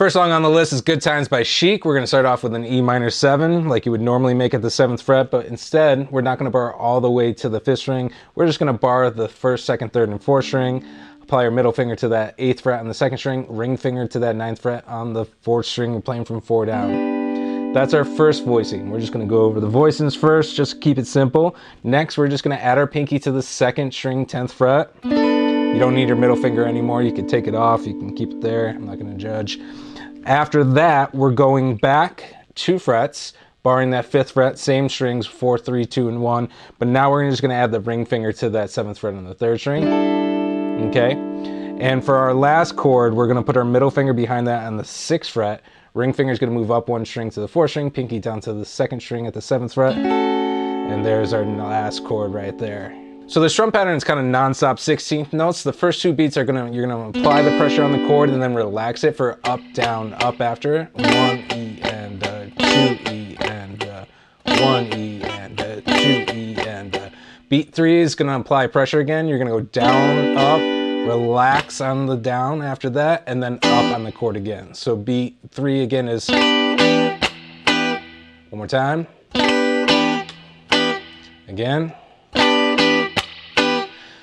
First song on the list is Good Times by Chic. We're going to start off with an E minor 7 like you would normally make at the 7th fret, but instead we're not going to bar all the way to the 5th string. We're just going to bar the 1st, 2nd, 3rd, and 4th string. Apply our middle finger to that 8th fret on the 2nd string, ring finger to that 9th fret on the 4th string. We're playing from 4 down. That's our first voicing. We're just going to go over the voicings first, just keep it simple. Next, we're just going to add our pinky to the 2nd string, 10th fret. You don't need your middle finger anymore. You can take it off. You can keep it there. I'm not going to judge. After that, we're going back 2 frets, barring that 5th fret, same strings, 4, 3, 2, and 1. But now we're just going to add the ring finger to that 7th fret on the 3rd string. Okay? And for our last chord, we're going to put our middle finger behind that on the 6th fret. Ring finger is going to move up 1 string to the 4th string, pinky down to the 2nd string at the 7th fret. And there's our last chord right there. So the strum pattern is kind of non-stop 16th notes. The first 2 beats are you're gonna apply the pressure on the chord and then relax it for up, down, up after. 1 E and 2 E and 1 E and 2 E and beat 3 is gonna apply pressure again. You're gonna go down, up, relax on the down after that, and then up on the chord again. So beat 3 again is one more time. Again.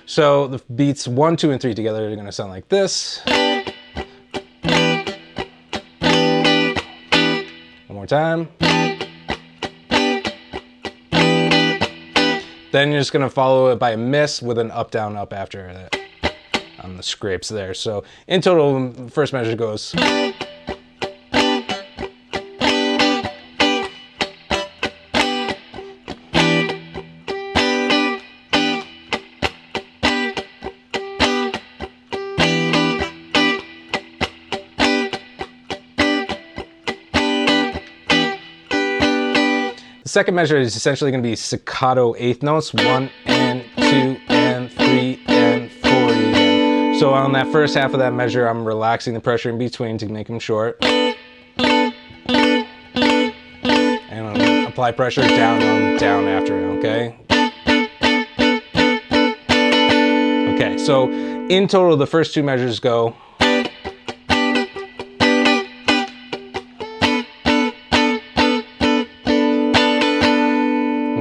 So the beats 1, 2, and 3 together are going to sound like this. One more time. Then you're just going to follow it by a miss with an up, down, up after that on the scrapes there. So in total, the first measure goes. The second measure is essentially going to be staccato 8th notes, 1 and 2 and 3 and 4 again. So on that first half of that measure, I'm relaxing the pressure in between to make them short. And I'll apply pressure down, down after it, okay? Okay, so in total, the first 2 measures go.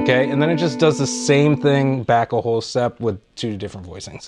Okay, and then it just does the same thing back a whole step with 2 different voicings.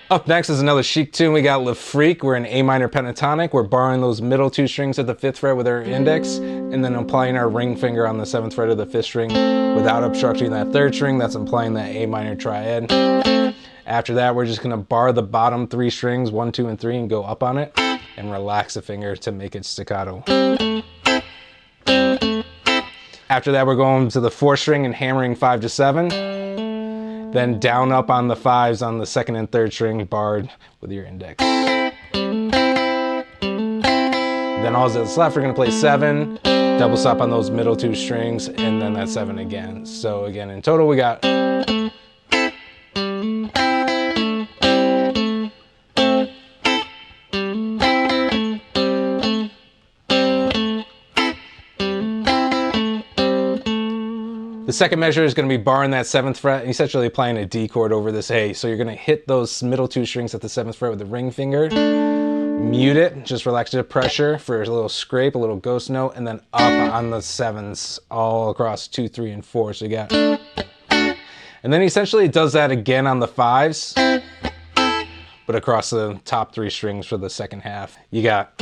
Up next is another Chic tune. We got Le Freak. We're in A minor pentatonic. We're borrowing those middle 2 strings at the 5th fret with our index, and then applying our ring finger on the 7th fret of the 5th string without obstructing that 3rd string. That's implying that A minor triad. After that, we're just gonna bar the bottom 3 strings, 1, 2, and 3, and go up on it, and relax the finger to make it staccato. After that, we're going to the 4th string and hammering 5 to 7. Then down up on the 5s on the 2nd and 3rd string, barred with your index. Then all that's left, we're going to play 7, double stop on those middle 2 strings, and then that 7 again. So again, in total, we got. The second measure is going to be barring that 7th fret, and essentially applying a D chord over this A. So you're going to hit those middle 2 strings at the 7th fret with the ring finger, mute it, just relax the pressure for a little scrape, a little ghost note, and then up on the 7s all across 2, 3, and 4. So you got, and then essentially it does that again on the 5s, but across the top 3 strings for the second half. You got.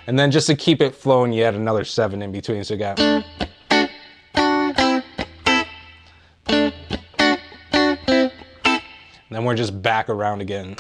And then just to keep it flowing, you add another 7 in between. So you got. And then we're just back around again.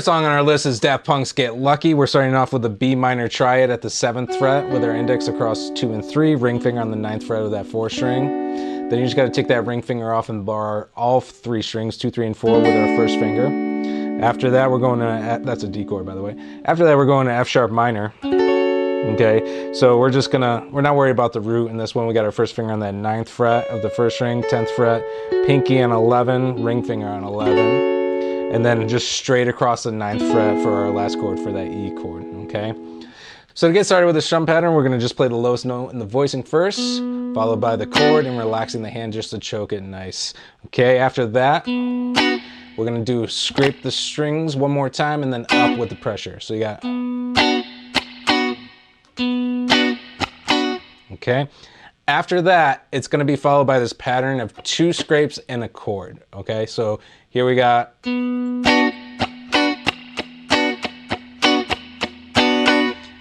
third song on our list is Daft Punk's Get Lucky. We're starting off with a B minor triad at the 7th fret with our index across 2 and 3, ring finger on the 9th fret of that 4th string. Then you just got to take that ring finger off and bar all 3 strings, 2, 3, and 4 with our first finger. After that, we're going to, that's a D chord by the way. After that, we're going to F sharp minor. Okay, so we're not worried about the root in this one. We got our first finger on that 9th fret of the 1st string, 10th fret, pinky on 11, ring finger on 11, and then just straight across the 9th fret for our last chord for that E chord, okay? So to get started with the strum pattern, we're gonna just play the lowest note in the voicing first, followed by the chord and relaxing the hand just to choke it nice. Okay, after that, we're gonna do scrape the strings one more time and then up with the pressure. So you got, okay. After that, it's going to be followed by this pattern of 2 scrapes and a chord. Okay, so here we got. And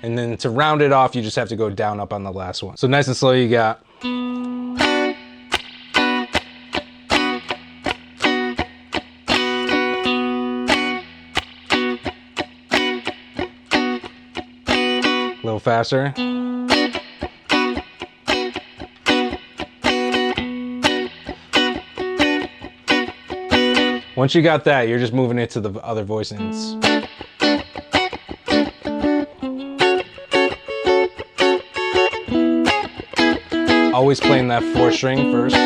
then to round it off, you just have to go down, up on the last one. So nice and slow, you got. A little faster. Once you got that, you're just moving it to the other voicings. Always playing that 4th string first.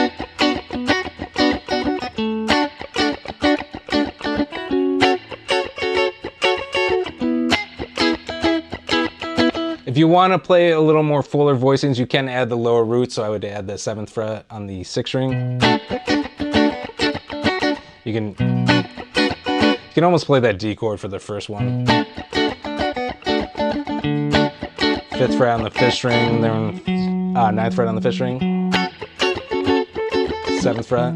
If you want to play a little more fuller voicings, you can add the lower root, so I would add the 7th fret on the 6th string. You can almost play that D chord for the first one. 5th fret on the 5th string, then 9th fret on the 5th string, 7th fret.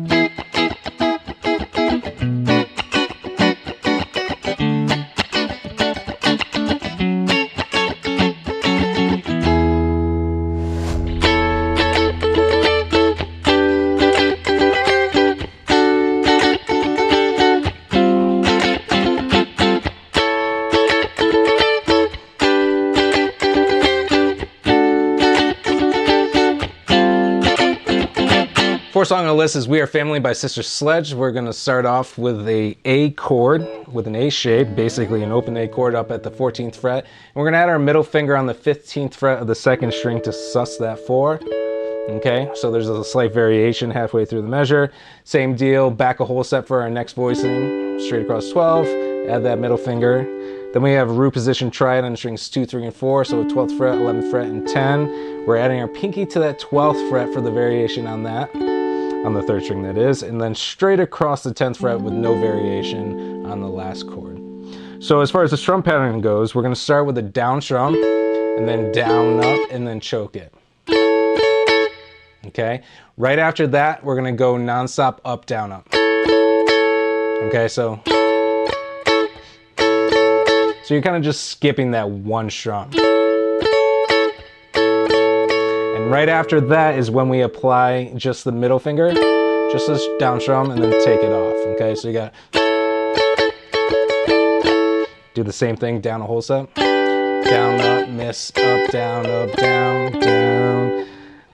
Fourth song on the list is We Are Family by Sister Sledge. We're going to start off with a A chord with an A shape, basically an open A chord up at the 14th fret. And we're going to add our middle finger on the 15th fret of the 2nd string to sus that 4. Okay, so there's a slight variation halfway through the measure. Same deal, back a whole step for our next voicing, straight across 12, add that middle finger. Then we have a root position triad on strings 2, 3, and 4, so 12th fret, 11th fret, and 10. We're adding our pinky to that 12th fret for the variation on that. On the 3rd string that is, and then straight across the 10th fret with no variation on the last chord. So as far as the strum pattern goes, we're going to start with a down strum, and then down, up, and then choke it. Okay, right after that, we're going to go non-stop up, down, up. Okay, so you're kind of just skipping that one strum. Right after that is when we apply just the middle finger, just this down strum, and then take it off. Okay, so you got do the same thing, down a whole step, down, up, miss, up, down, down, down,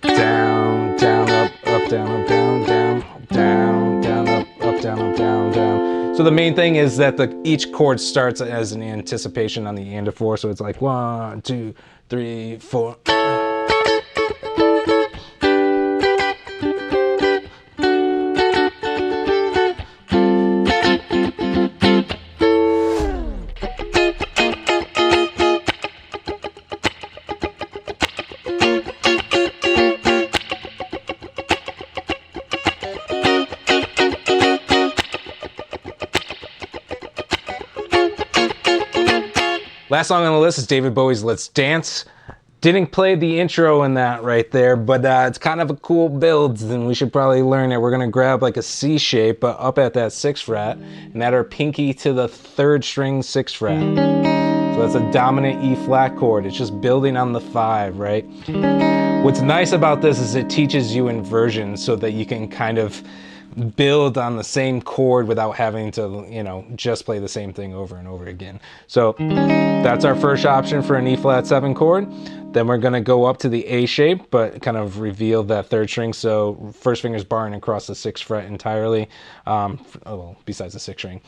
down, down, up, down, down, down, down, down, up, down, down, down. So the main thing is that each chord starts as an anticipation on the and of 4, so it's like 1, 2, 3, 4. Last song on the list is David Bowie's Let's Dance. Didn't play the intro in that right there, but it's kind of a cool build and we should probably learn it. We're going to grab like a C shape, but up at that 6th fret and add our pinky to the 3rd string 6th fret. So that's a dominant E flat chord. It's just building on the 5, right? What's nice about this is it teaches you inversions so that you can kind of build on the same chord without having to, you know, just play the same thing over and over again. So that's our first option for an E flat 7 chord. Then we're going to go up to the A shape, but kind of reveal that third string. So first finger's barring across the 6th fret entirely, well, besides the 6th string.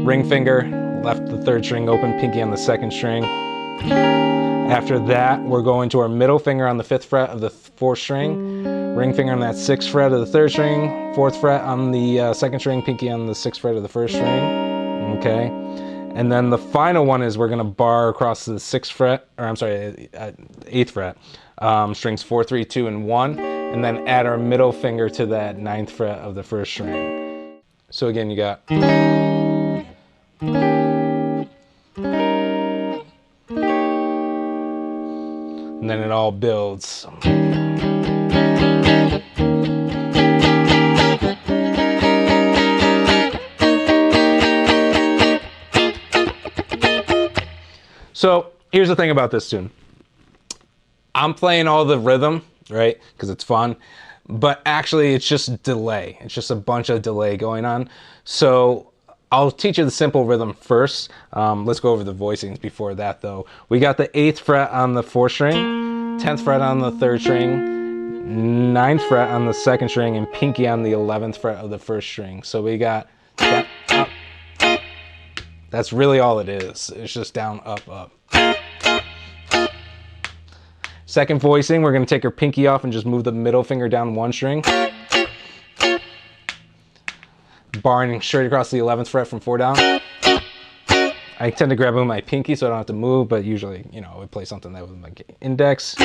Ring finger, left the 3rd string open, pinky on the 2nd string. After that, we're going to our middle finger on the 5th fret of the 4th string, ring finger on that 6th fret of the 3rd string, 4th fret on the 2nd string, pinky on the 6th fret of the 1st string, okay? And then the final one is we're gonna bar across the 6th fret, or I'm sorry, 8th fret, strings 4, 3, 2, and 1, and then add our middle finger to that 9th fret of the 1st string. So again, you got... and then it all builds. So here's the thing about this tune. I'm playing all the rhythm, right? Because it's fun. But actually it's just delay. It's just a bunch of delay going on. So I'll teach you the simple rhythm first. Let's go over the voicings before that though. We got the 8th fret on the 4th string, 10th fret on the 3rd string, 9th fret on the 2nd string, and pinky on the 11th fret of the 1st string. So we got that, up. That's really all it is. It's just down, up, up. Second voicing, we're gonna take our pinky off and just move the middle finger down 1 string. Barring straight across the 11th fret from 4 down. I tend to grab with my pinky so I don't have to move, but usually, you know, I would play something that with my index.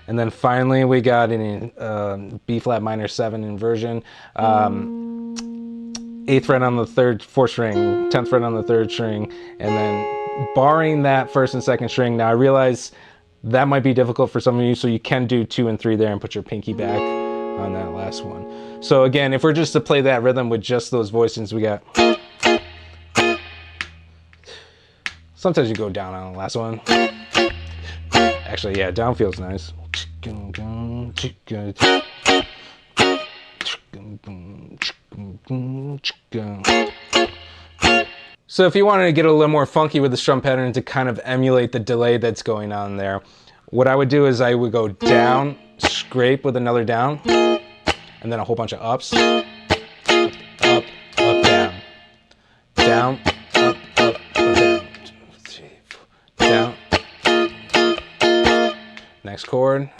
And then finally, we got an B flat minor 7 inversion. 8th fret on the 4th string, 10th fret on the 3rd string, and then barring that 1st and 2nd string. Now I realize that might be difficult for some of you, so you can do 2 and 3 there and put your pinky back on that last one. So again, if we're just to play that rhythm with just those voicings, we got... Sometimes you go down on the last one. Actually, yeah, down feels nice. So if you wanted to get a little more funky with the strum pattern to kind of emulate the delay that's going on there, what I would do is I would go down, scrape with another down, and then a whole bunch of ups. Up, up, down. Down, up, up, down. 2, 3, 4, down. Next chord.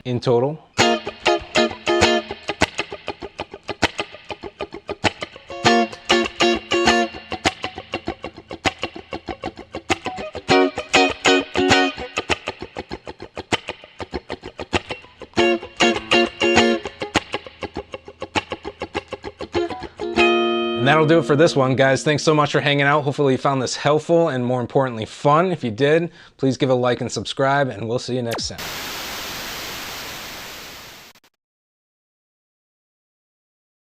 In total. And that'll do it for this one, guys. Thanks so much for hanging out. Hopefully you found this helpful and more importantly fun. If you did, please give a like and subscribe, and we'll see you next time.